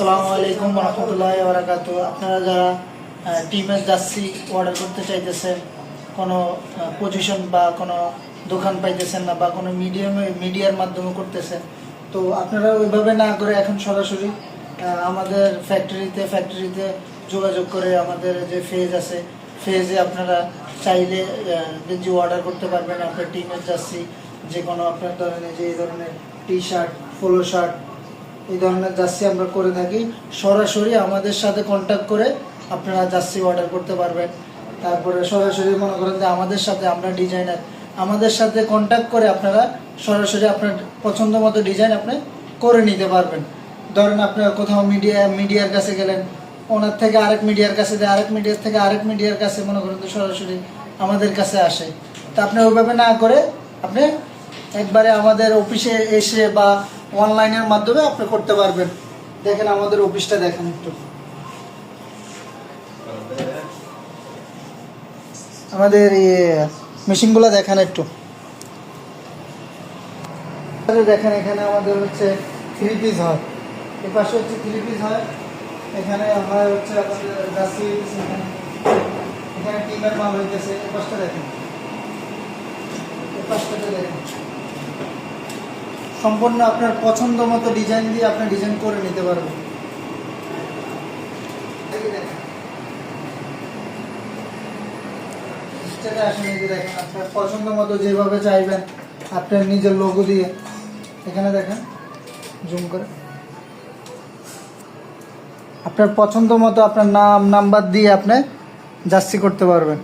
আসসালামু আলাইকুম রহমতুল্লাহি ওয়া বারাকাতুহু। আপনারা যারা টিমের জার্সি অর্ডার করতে চাইতেছেন, কোনো পজিশন বা কোনো দোকান পাইতেছেন না বা কোনো মিডিয়ার মাধ্যমে করতেছেন, তো আপনারা ওইভাবে না করে এখন সরাসরি আমাদের ফ্যাক্টরিতে যোগাযোগ করে আমাদের যে ফেজ আছে, ফেজে আপনারা চাইলে যে অর্ডার করতে পারবেন আপনার টিমের জার্সি, যে কোনো আপনার ধরনের যে এই ধরনের টি শার্ট, পোলো শার্ট, এই ধরনের জার্সি আমরা করে থাকি। সরাসরি আমাদের সাথে কন্ট্যাক্ট করে আপনারা জার্সি অর্ডার করতে পারবেন। তারপরে সরাসরি মনে করেন যে আমাদের সাথে, আমরা ডিজাইনার, আমাদের সাথে কন্ট্যাক্ট করে আপনারা সরাসরি আপনার পছন্দ মতো ডিজাইন আপনি করে নিতে পারবেন। ধরেন আপনারা কোথাও মিডিয়ার কাছে গেলেন, ওনার থেকে আরেক মিডিয়ার কাছে দেয়, আরেক মিডিয়ার থেকে আরেক মিডিয়ার কাছে মনে করেন যে সরাসরি আমাদের কাছে আসে। তা আপনি ওইভাবে না করে আপনি একবারে আমাদের অফিসে এসে বা অনলাইনের মাধ্যমে আপনি করতে পারবেন। দেখেন আমাদের অফিসটা দেখেন একটু, আমাদের মেশিনগুলো দেখেন একটু, দেখেন এখানে আমাদের হচ্ছে 3 পিস হয়, এই পাশে হচ্ছে 3 পিস হয়, এখানে হয় হচ্ছে আমাদের জার্সি হইতেছে, এখানে টিমের মাল হইতেছে। এই পাশটা দেখেন, এই পাশটাতে দেখেন, সম্পূর্ণ আপনার পছন্দ মতো ডিজাইন দিয়ে আপনি ডিজাইন করে নিতে পারবেন। দেখেন আপনার পছন্দ মতো যেভাবে চাইবেন আপনার নিজের লোগো দিয়ে, এখানে দেখেন জুম করে আপনার পছন্দ মতো আপনার নাম নাম্বার দিয়ে আপনি জার্সি করতে পারবেন।